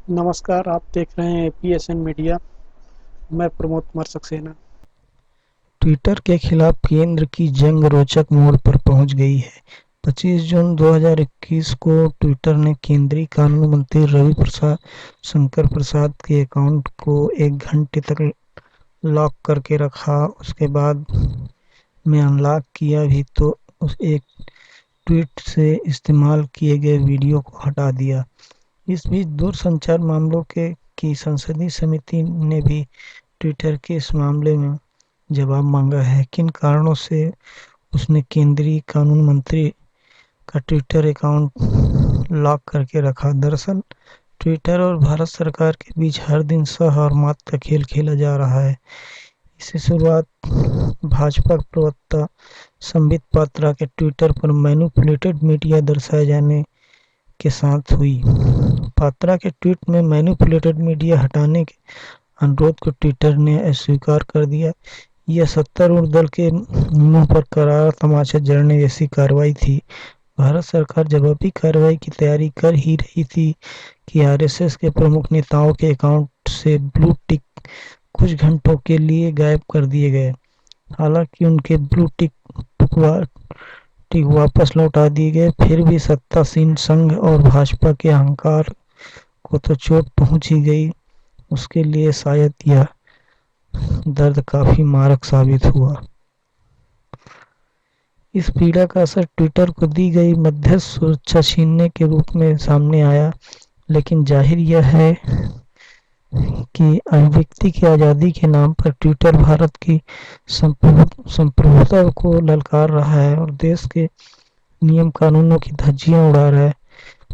नमस्कार। आप देख रहे हैं पीएसएन मीडिया। मैं प्रमोद कुमार सक्सेना। ट्विटर के खिलाफ केंद्र की जंग रोचक मोड़ पर पहुंच गई है। 25 जून 2021 को ट्विटर ने केंद्रीय कानून मंत्री रवि शंकर प्रसाद के अकाउंट को 1 घंटे तक लॉक करके रखा। उसके बाद में अनलॉक किया भी तो उस एक ट्वीट से इस्तेमाल किए गए वीडियो को हटा दिया। इस बीच दूरसंचार मामलों की संसदीय समिति ने भी ट्विटर के इस मामले में जवाब मांगा है। किन कारणों से उसने केंद्रीय कानून मंत्री का ट्विटर अकाउंट लॉक करके रखा? दरअसल ट्विटर और भारत सरकार के बीच हर दिन सह और मात का खेल खेला जा रहा है। इसकी शुरुआत भाजपा प्रवक्ता संबित पात्रा के ट्विटर पर मैनिपुलेटेड मीडिया दर्शाए जाने के साथ हुई। पात्रा के ट्वीट में मैनिपुलेटेड मीडिया हटाने के अनुरोध को ट्विटर ने अस्वीकार कर दिया। यह सत्तारूढ़ दल के मुंह पर करारा तमाचा जड़ने जैसी कार्रवाई थी। भारत सरकार जवाबी कार्रवाई की तैयारी कर ही रही थी कि आरएसएस के प्रमुख नेताओं के अकाउंट से ब्लू टिक कुछ घंटों के लिए गायब कर दिए गए। हालांकि उनके ब्लू टिक वापस लौटा दिए गए, फिर भी सत्तासीन संघ और भाजपा के अहंकार को तो चोट पहुंच ही गई। उसके लिए शायद यह दर्द काफी मारक साबित हुआ। इस पीड़ा का असर ट्विटर को दी गई मध्यस्थ सुरक्षा छीनने के रूप में सामने आया, लेकिन जाहिर यह है कि अभिव्यक्ति की आज़ादी के नाम पर ट्विटर भारत की संप्रभुता को ललकार रहा है और देश के नियम कानूनों की धज्जियां उड़ा रहा है।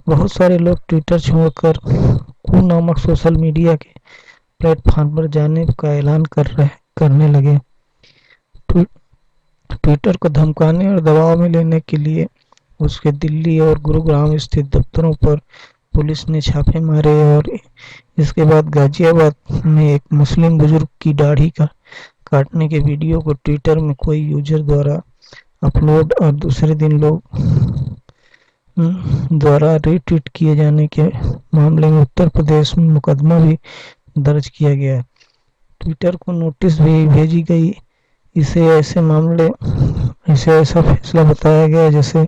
बहुत सारे लोग ट्विटर छोड़कर कू नामक सोशल मीडिया के प्लेटफॉर्म पर जाने का ऐलान करने लगे। ट्विटर को धमकाने और दबाव में लेने के लिए उसके दिल्ली और गुरुग्राम स्थित दफ्तरों पर पुलिस ने छापे मारे और इसके बाद गाजियाबाद में एक मुस्लिम बुजुर्ग की दाढ़ी काटने के वीडियो को ट्विटर में कोई यूजर द्वारा अपलोड और दूसरे दिन लोग द्वारा रीट्वीट किए जाने के मामले में उत्तर प्रदेश में मुकदमा भी दर्ज किया गया। ट्विटर को नोटिस भी भेजी गई। इसे ऐसा फैसला बताया गया जैसे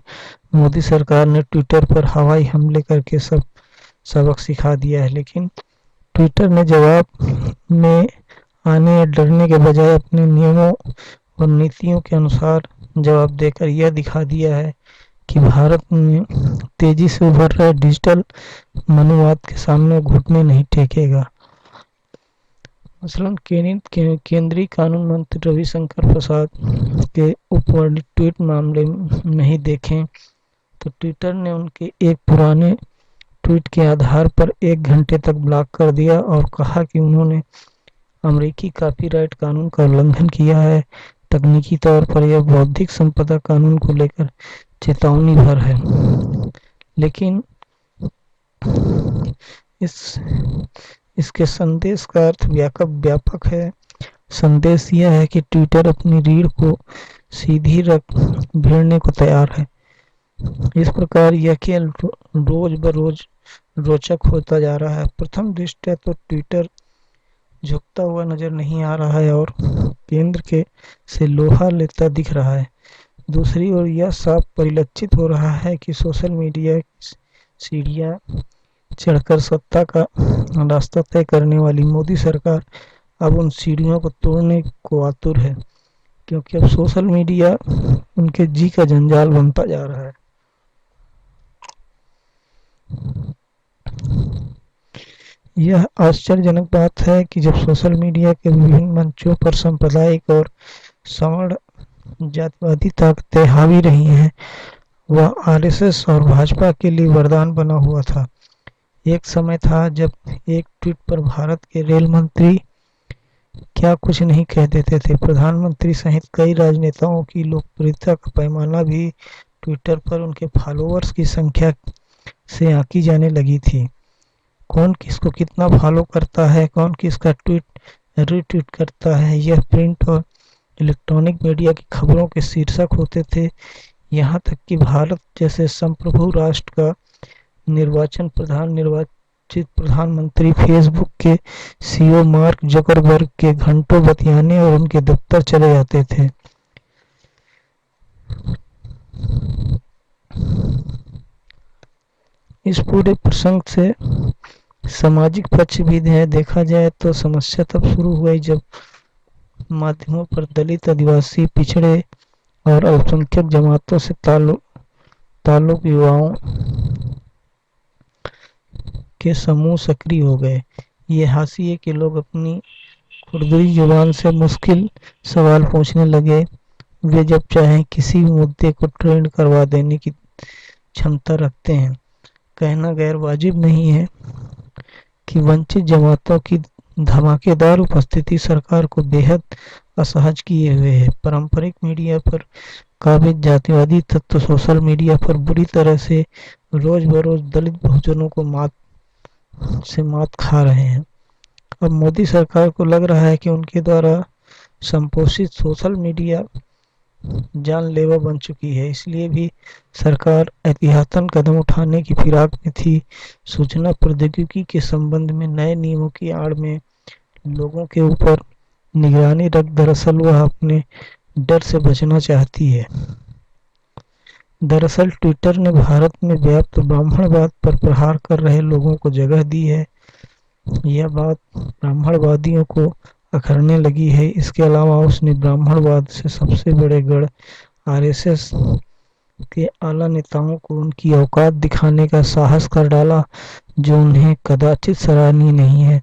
मोदी सरकार ने ट्विटर पर हवाई हमले करके सबक सिखा दिया है। लेकिन ट्विटर ने जवाब में आने या डरने के बजाय अपने नियमों और नीतियों के अनुसार जवाब देकर यह दिखा दिया है कि भारत में तेजी से उभर रहे डिजिटल मनुवाद के सामने घुटने नहीं टेकेगा। मसलन केंद्रीय कानून मंत्री रविशंकर प्रसाद के उपवर्णित ट्वीट मामले में ही देखें तो ट्विटर ने उनके एक पुराने ट्वीट के आधार पर 1 घंटे तक ब्लॉक कर दिया और कहा कि उन्होंने अमेरिकी कॉपीराइट कानून का उल्लंघन किया है। तकनीकी तौर पर यह बौद्धिक संपदा कानून को लेकर चेतावनी भर है, लेकिन इसके संदेश का अर्थ व्यापक है। संदेश यह है कि ट्विटर अपनी रीढ़ को सीधी रख भिड़ने को तैयार है। इस प्रकार यह खेल रोज बरोज रोचक होता जा रहा है। प्रथम दृष्टया तो ट्विटर झुकता हुआ नजर नहीं आ रहा है और केंद्र के से लोहा लेता दिख रहा है। दूसरी ओर यह साफ परिलक्षित हो रहा है कि सोशल मीडिया सीढ़ियां चढ़कर सत्ता का रास्ता तय करने वाली मोदी सरकार अब उन सीढ़ियों को तोड़ने को आतुर है, क्योंकि अब सोशल मीडिया उनके जी का जंजाल बनता जा रहा है। यह आश्चर्यजनक बात है कि जब सोशल मीडिया के विभिन्न मंचों पर सांप्रदायिक और सवर्ण जातिवादी ताकतें हावी रही हैं, वह आरएसएस और भाजपा के लिए वरदान बना हुआ था। एक समय था जब एक ट्वीट पर भारत के रेल मंत्री क्या कुछ नहीं कह देते थे। प्रधानमंत्री सहित कई राजनेताओं की लोकप्रियता का पैमाना भी ट्विटर पर उनके फॉलोअर्स की संख्या से आंकी जाने लगी थी। कौन किसको कितना फॉलो करता है, कौन किसका ट्वीट रीट्वीट करता है, यह प्रिंट और इलेक्ट्रॉनिक मीडिया की खबरों के शीर्षक होते थे। यहाँ तक कि भारत जैसे संप्रभु राष्ट्र का निर्वाचन प्रधान बातचीत प्रधानमंत्री फेसबुक के सीईओ मार्क जकरबर्ग के घंटों बतियाने और उनके दफ्तर चले जाते थे। इस पूरे प्रसंग से सामाजिक पक्ष भी है। देखा जाए तो समस्या तब शुरू हुई जब माध्यमों पर दलित, आदिवासी, पिछड़े और अल्पसंख्यक जमातों से ताल्लुक युवाओं के समूह सक्रिय हो गए। ये हाशिए के लोग अपनी खुरदरी जुबान से मुश्किल सवाल पूछने लगे। वे जब चाहें किसी मुद्दे को ट्रेंड करवा देने की क्षमता रखते हैं। कहना गैर वाजिब नहीं है कि वंचित जमातों की धमाकेदार उपस्थिति सरकार को बेहद असहज किए हुए है। पारंपरिक मीडिया पर काबिज जातिवादी तत्व सोशल मीडिया पर बुरी तरह से रोज बरोज दलित बहुजनों को मात खा रहे हैं। अब मोदी सरकार को लग रहा है कि उनके द्वारा संपोषित सोशल मीडिया जानलेवा बन चुकी है। इसलिए भी सरकार एहतियातन कदम उठाने की फिराक में थी। सूचना प्रौद्योगिकी के संबंध में नए नियमों की आड़ में लोगों के ऊपर निगरानी रख दरअसल वह अपने डर से बचना चाहती है। दरअसल ट्विटर ने भारत में व्याप्त ब्राह्मणवाद पर प्रहार कर रहे लोगों को जगह दी है। यह बात ब्राह्मणवादियों को अखरने लगी है। इसके अलावा उसने ब्राह्मणवाद से सबसे बड़े गढ़ आरएसएस के आला नेताओं को उनकी औकात दिखाने का साहस कर डाला, जो उन्हें कदाचित सराहनीय नहीं है।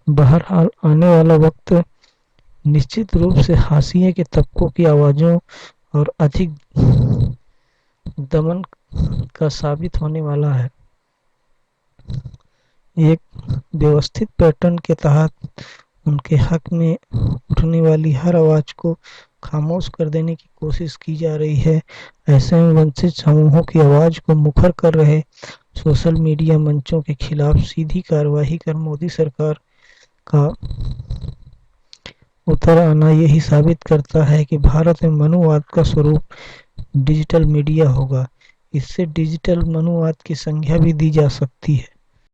बहरहाल आने वाला वक्त निश्चित रूप से हाशिए के तबकों की आवाजों और अधिक दमन का साबित होने वाला है। एक व्यवस्थित पैटर्न के तहत उनके हक में उठने वाली हर आवाज को खामोश कर देने की कोशिश की जा रही है। ऐसे में वंचित समूहों की आवाज को मुखर कर रहे सोशल मीडिया मंचों के खिलाफ सीधी कार्रवाई कर मोदी सरकार का उतर आना यही साबित करता है कि भारत में मनुवाद का स्वरूप डिजिटल मीडिया होगा। इससे डिजिटल मनुवाद की संज्ञा भी दी जा सकती है।